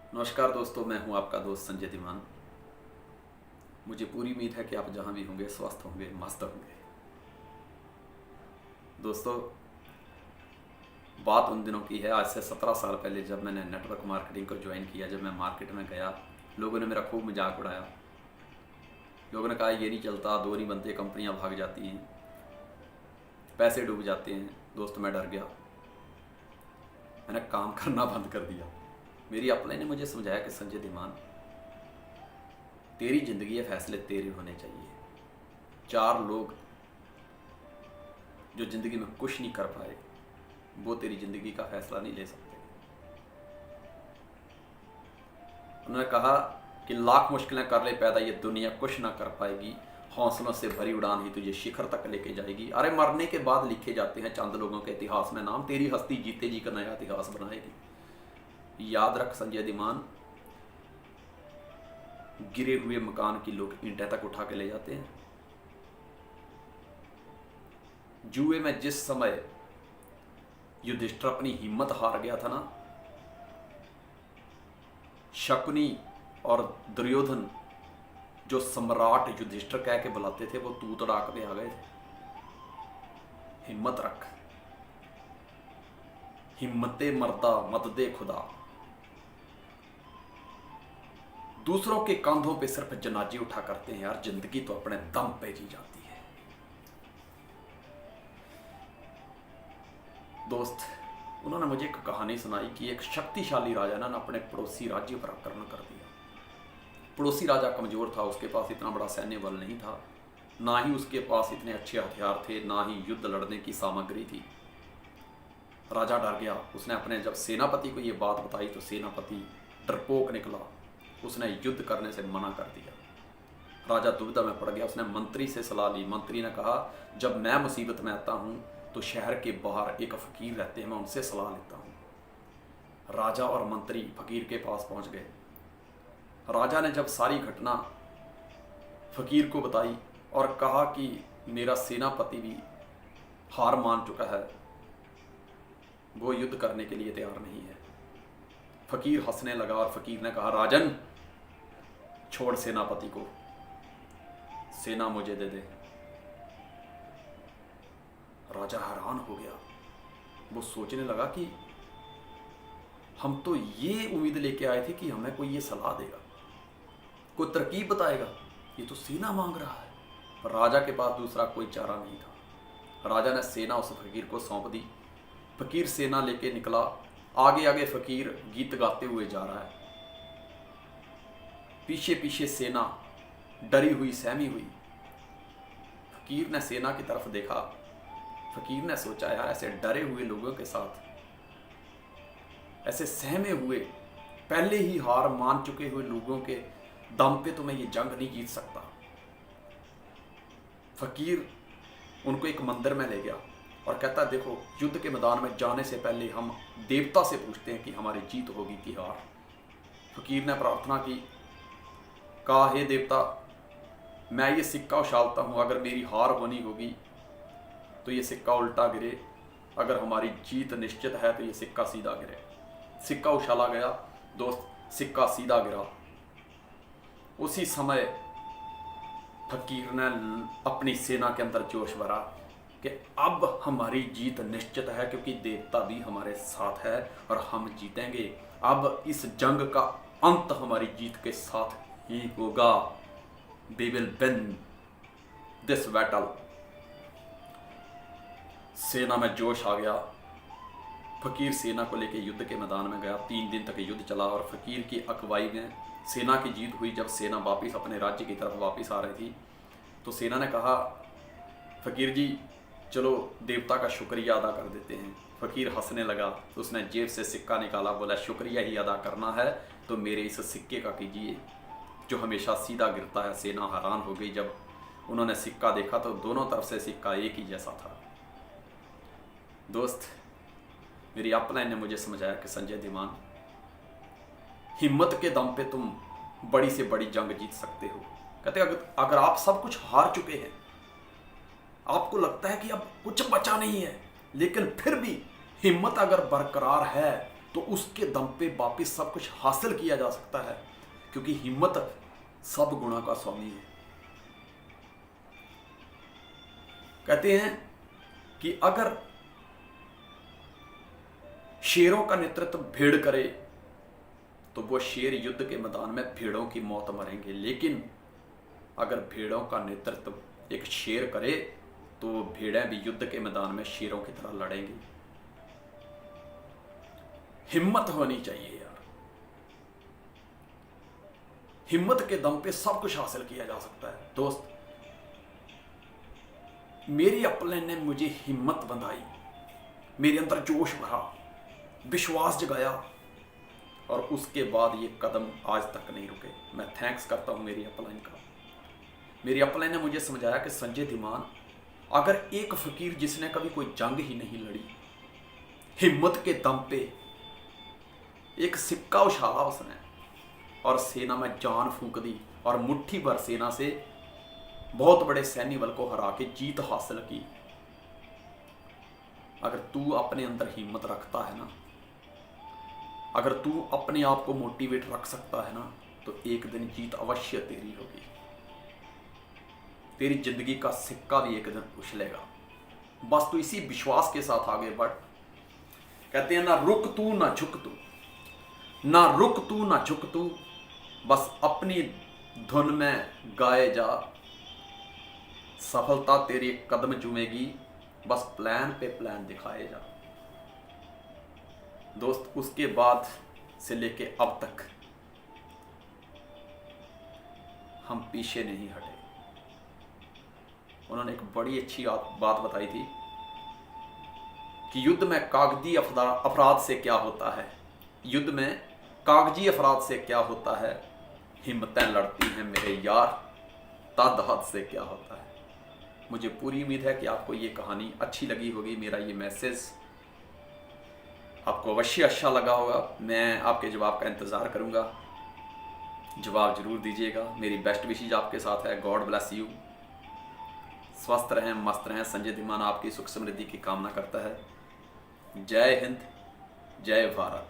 नमस्कार दोस्तों, मैं हूं आपका दोस्त संजय धीमान। मुझे पूरी उम्मीद है कि आप जहां भी होंगे स्वस्थ होंगे, मस्त होंगे। दोस्तों, बात उन दिनों की है, आज से 17 साल पहले, जब मैंने नेटवर्क मार्केटिंग को ज्वाइन किया। जब मैं मार्केट में गया, लोगों ने मेरा खूब मजाक उड़ाया। लोगों ने कहा ये नहीं चलता, दो नहीं बनते, कंपनियां भाग जाती हैं, पैसे डूब जाते हैं। दोस्त, मैं डर गया, मैंने काम करना बंद कर दिया। मेरी अपने ने मुझे समझाया कि संजय धीमान, तेरी ज़िंदगी है, फैसले तेरे होने चाहिए। चार लोग जो ज़िंदगी में कुछ नहीं कर पाए, वो तेरी ज़िंदगी का फैसला नहीं ले सकते। उन्होंने कहा कि लाख मुश्किलें कर ले पैदा, ये दुनिया कुछ ना कर पाएगी, हौसलों से भरी उड़ान ही तुझे शिखर तक लेके जाएगी। अरे मरने के बाद लिखे जाते हैं चंद लोगों के इतिहास में नाम, तेरी हस्ती जीते जी का नया इतिहास बनाएगी। याद रख संजय धीमान, गिरे हुए मकान की लोग ईंटें तक उठा के ले जाते हैं। जुए में जिस समय युधिष्ठिर अपनी हिम्मत हार गया था ना, शकुनी और दुर्योधन जो सम्राट युधिष्ठिर कह के बुलाते थे, वो तू तड़ाक पे आ गए थे। हिम्मत रख, हिम्मते मर्दा मत दे खुदा। दूसरों के कंधों पे सिर्फ जनाजे उठा करते हैं यार, जिंदगी तो अपने दम पे जी जाती है। दोस्त, उन्होंने मुझे एक कहानी सुनाई कि एक शक्तिशाली राजा ने अपने पड़ोसी राज्य पर आक्रमण कर दिया। पड़ोसी राजा कमजोर था, उसके पास इतना बड़ा सैन्य बल नहीं था, ना ही उसके पास इतने अच्छे हथियार थे, ना ही युद्ध लड़ने की सामग्री थी। राजा डर गया। उसने अपने जब सेनापति को ये बात बताई तो सेनापति डरपोक निकला, उसने युद्ध करने से मना कर दिया। राजा दुविधा में पड़ गया। उसने मंत्री से सलाह ली। मंत्री ने कहा, जब मैं मुसीबत में आता हूँ तो शहर के बाहर एक फकीर रहते हैं, मैं उनसे सलाह लेता हूँ। राजा और मंत्री फकीर के पास पहुँच गए। राजा ने जब सारी घटना फकीर को बताई और कहा कि मेरा सेनापति भी हार मान चुका है, वो युद्ध करने के लिए तैयार नहीं है। फकीर हंसने लगा और फकीर ने कहा, राजन छोड़ सेनापति को, सेना मुझे दे दे। राजा हैरान हो गया। वो सोचने लगा कि हम तो ये उम्मीद लेके आए थे कि हमें कोई ये सलाह देगा, कोई तरकीब बताएगा, ये तो सेना मांग रहा है। पर राजा के पास दूसरा कोई चारा नहीं था। राजा ने सेना उस फकीर को सौंप दी। फकीर सेना लेके निकला। आगे आगे फकीर गीत गाते हुए जा रहा है, पीछे पीछे सेना डरी हुई सहमी हुई। फकीर ने सेना की तरफ देखा। फकीर ने सोचा, यार ऐसे डरे हुए लोगों के साथ, ऐसे सहमे हुए, पहले ही हार मान चुके हुए लोगों के दम पे तो मैं ये जंग नहीं जीत सकता। फकीर उनको एक मंदिर में ले गया और कहता, देखो युद्ध के मैदान में जाने से पहले हम देवता से पूछते हैं कि हमारी जीत होगी कि हार। फकीर ने प्रार्थना की, कहा, हे देवता, मैं ये सिक्का उछालता हूँ, अगर मेरी हार होनी होगी तो ये सिक्का उल्टा गिरे, अगर हमारी जीत निश्चित है तो ये सिक्का सीधा गिरे। सिक्का उछाला गया। दोस्त, सिक्का सीधा गिरा। उसी समय फकीर ने अपनी सेना के अंदर जोश भरा कि अब हमारी जीत निश्चित है, क्योंकि देवता भी हमारे साथ है और हम जीतेंगे। अब इस जंग का अंत हमारी जीत के साथ ही होगा। We will win this battle। सेना में जोश आ गया। फकीर सेना को लेकर युद्ध के मैदान में गया। 3 दिन तक युद्ध चला और फकीर की अगुवाई में सेना की जीत हुई। जब सेना वापस अपने राज्य की तरफ वापस आ रही थी तो सेना ने कहा, फकीर जी चलो देवता का शुक्रिया अदा कर देते हैं। फकीर हंसने लगा। तो उसने जेब से सिक्का निकाला, बोला, शुक्रिया ही अदा करना है तो मेरे इस सिक्के का कीजिए जो हमेशा सीधा गिरता है। सेना हैरान हो गई। जब उन्होंने सिक्का देखा तो दोनों तरफ से सिक्का एक ही जैसा था। दोस्त, मेरी अपलाइन ने मुझे समझाया कि संजय धीमान, हिम्मत के दम पे तुम बड़ी से बड़ी जंग जीत सकते हो। कहते अगर आप सब कुछ हार चुके हैं, आपको लगता है कि अब कुछ बचा नहीं है, लेकिन फिर भी हिम्मत अगर बरकरार है तो उसके दम पे वापिस सब कुछ हासिल किया जा सकता है, क्योंकि हिम्मत सब गुणा का स्वामी है। कहते हैं कि अगर शेरों का नेतृत्व भेड़ करे तो वो शेर युद्ध के मैदान में भेड़ों की मौत मरेंगे, लेकिन अगर भेड़ों का नेतृत्व एक शेर करे तो वो भेड़ें भी युद्ध के मैदान में शेरों की तरह लड़ेंगी। हिम्मत होनी चाहिए यार, हिम्मत के दम पे सब कुछ हासिल किया जा सकता है। दोस्त, मेरी अपने ने मुझे हिम्मत बंधाई, मेरे अंदर जोश भरा, विश्वास जगाया, और उसके बाद ये कदम आज तक नहीं रुके। मैं थैंक्स करता हूँ मेरी अपलाइन का। मेरी अपलाइन ने मुझे समझाया कि संजय धीमान, अगर एक फकीर जिसने कभी कोई जंग ही नहीं लड़ी, हिम्मत के दम पे एक सिक्का उछाला उसने और सेना में जान फूंक दी और मुट्ठी भर सेना से बहुत बड़े सैन्य बल को हरा के जीत हासिल की। अगर तू अपने अंदर हिम्मत रखता है ना, अगर तू अपने आप को मोटिवेट रख सकता है ना, तो एक दिन जीत अवश्य तेरी होगी। तेरी जिंदगी का सिक्का भी एक दिन उछलेगा। बस तू इसी विश्वास के साथ आगे बढ़। कहते हैं ना रुक तू ना झुक तू, ना रुक तू ना झुक तू, बस अपनी धुन में गाए जा। सफलता तेरी कदम चूमेगी, बस प्लान पे प्लान दिखाए जा। दोस्त, उसके बाद से लेके अब तक हम पीछे नहीं हटे। उन्होंने एक बड़ी अच्छी बात बताई थी कि युद्ध में कागजी अपराध से क्या होता है, युद्ध में कागजी अपराध से क्या होता है, हिम्मतें लड़ती हैं मेरे यार, तादाद से क्या होता है। मुझे पूरी उम्मीद है कि आपको ये कहानी अच्छी लगी होगी। मेरा ये मैसेज आपको अवश्य अच्छा लगा होगा। मैं आपके जवाब का इंतज़ार करूँगा, जवाब जरूर दीजिएगा। मेरी बेस्ट विशेज आपके साथ है। God bless you. स्वस्थ रहें, मस्त रहें। संजय धीमान आपकी सुख समृद्धि की कामना करता है। जय हिंद, जय भारत।